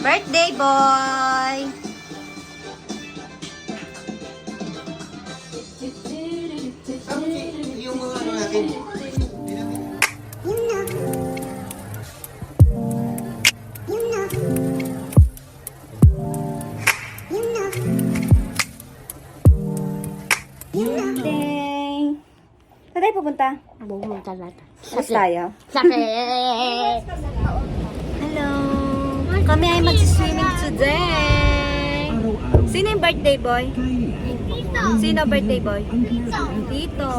Birthday boy! Yung mga ano natin. Ding! Saan tayo pupunta? Pumunta natin. Saan tayo? Sakit! Hello! Kami ay magsiswimming today! Sino yung birthday boy? Sino birthday boy? Tito!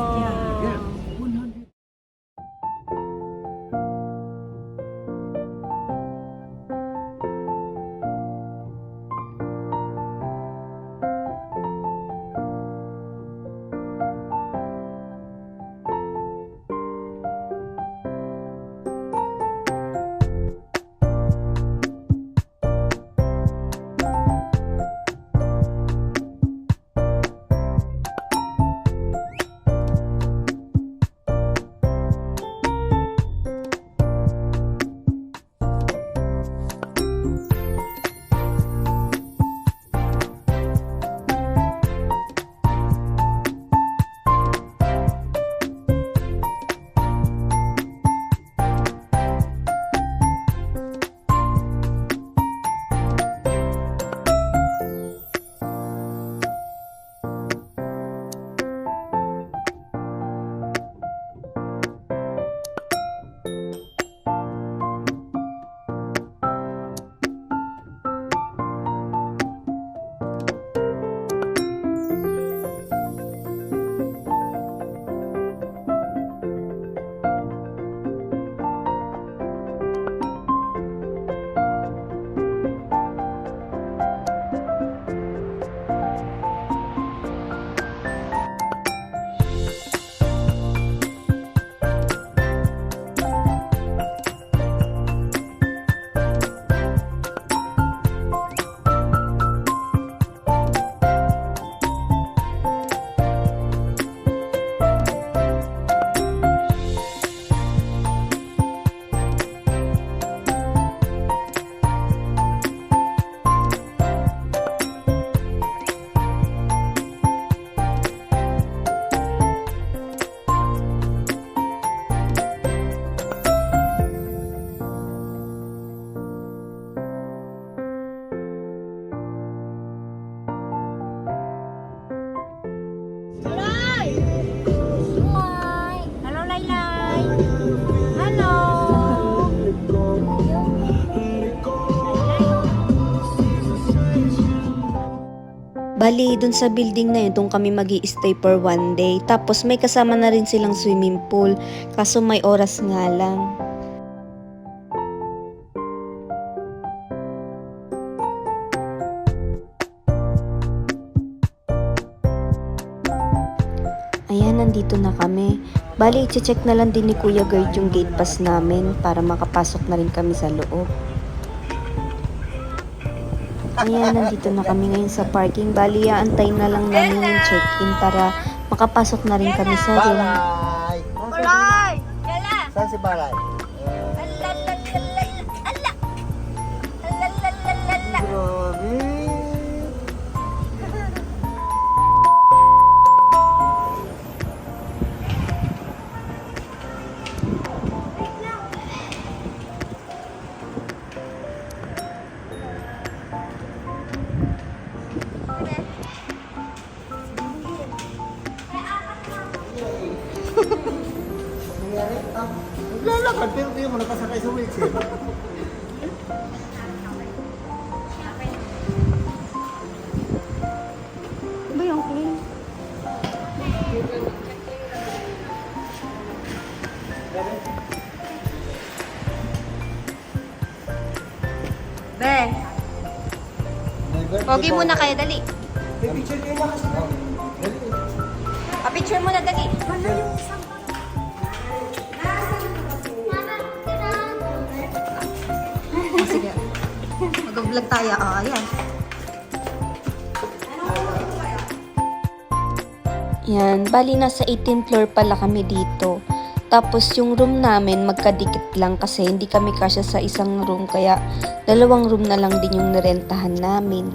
Hello, Laylay! Hello! Bali, dun sa building na yun, dun kami magi-stay for one day. Tapos may kasama na rin silang swimming pool, kaso may oras nga lang. Ayan, nandito na kami. Bali, i-check na lang din ni Kuya Gerd yung gate pass namin para makapasok na rin kami sa loob. Ayan, nandito na kami ngayon sa parking. Bali, antayin na lang namin yung check-in para makapasok na rin kami sa room. Balay! Balay! Yala! Saan si Balay? Grabe! Naglalakad pero hindi mo nakasakay sa wheelchair. Ba yung clean? Be, pogi muna kayo, dali. May picture kayo na kasi. Dali. Pa-picture muna, dali. Sige. Mag-vlog tayo. Oh, ayan. Yan, bali nasa 18th floor pala kami dito. Tapos yung room namin magkadikit lang kasi hindi kami kasya sa isang room kaya 2 room na lang din yung nirentahan namin.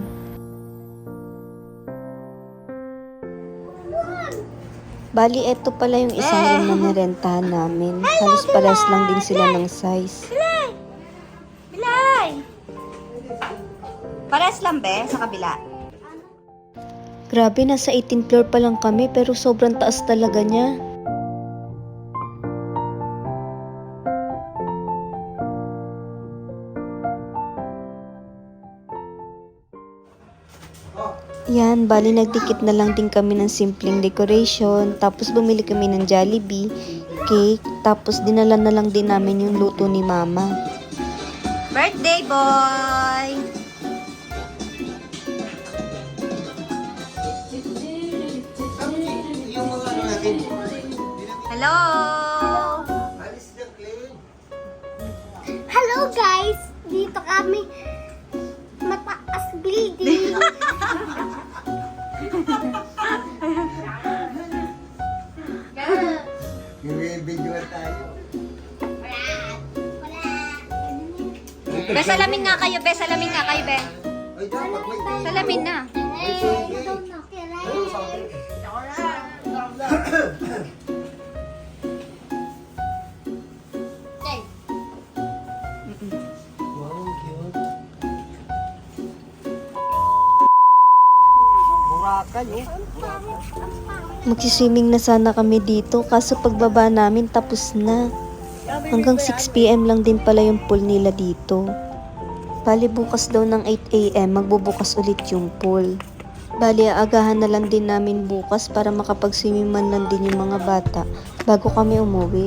Bali, eto pala yung isang room na nirentahan namin. Halos parehas lang din sila ng size. Bilay! Pares lang, be, sa kabila. Grabe, nasa 18th floor pa lang kami pero sobrang taas talaga niya. Yan, bali nagdikit na lang din kami ng simpleng decoration, tapos bumili kami ng Jollibee, cake, tapos dinala na lang din namin yung luto ni Mama. Birthday boy! Yung mga ano natin. Hello! Alis na, Clem. Hello guys! Dito kami. Mataas building. Video tayo. Be, salamin nga kayo, be. Salamin nga kayo, be. Ay, dapat may Salamin na. Wow, cute. Burakan, oh. Magsiswimming na sana kami dito kaso pagbaba namin tapos na. Hanggang 6 PM lang din pala yung pool nila dito. Bali bukas daw ng 8 AM magbubukas ulit yung pool. Bali aagahan na lang din namin bukas para makapag-swimming man lang din yung mga bata bago kami umuwi.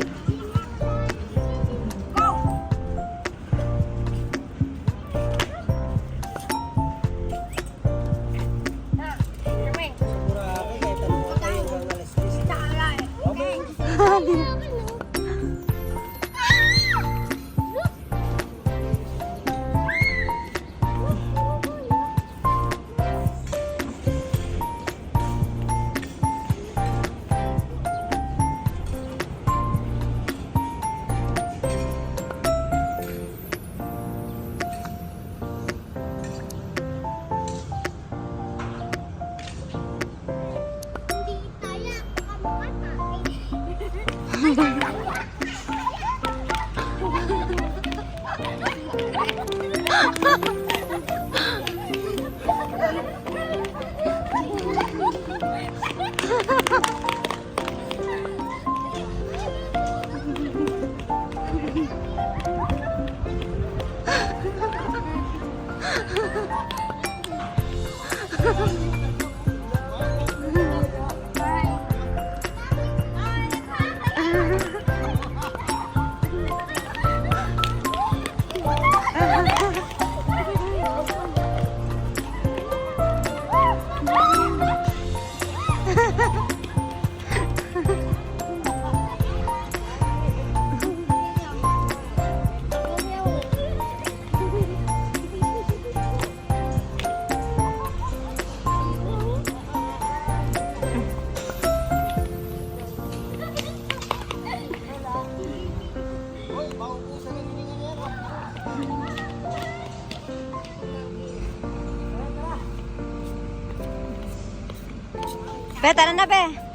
Be, tara na, be.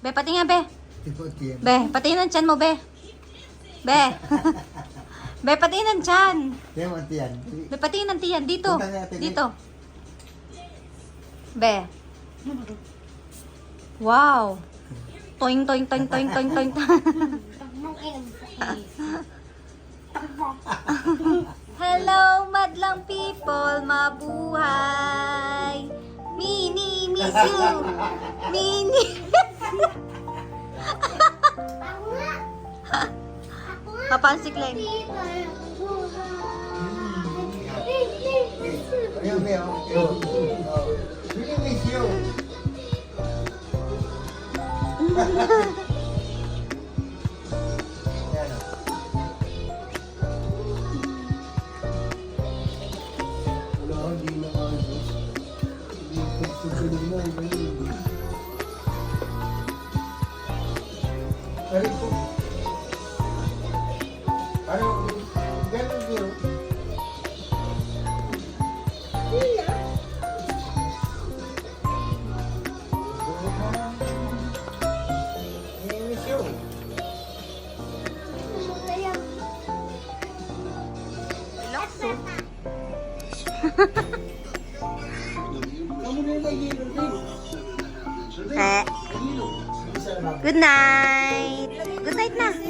Be, pati nga, be. Ikot yan. Be, patingin ang tiyan mo, be. Be. Be, patingin ang tiyan. Yan, yan. Be, patingin ang tiyan. Dito. Punta natin, eh. Dito. Be. Wow. Toing, toing, toing, toing, toing, toing. Hello, madlang people. Mabuhay. Mini, miss you. Mini. Kapansik lang. Ayun, may ako. Really miss you. Yan, oh. Wala, hindi na ano. Hindi pagsusunod na, iba yun. Aray ko. Ano, ganun yun. Miss you. Lakso. Kamu na yung nagigil din. Eh. Isa na lang. Good night. Good night na.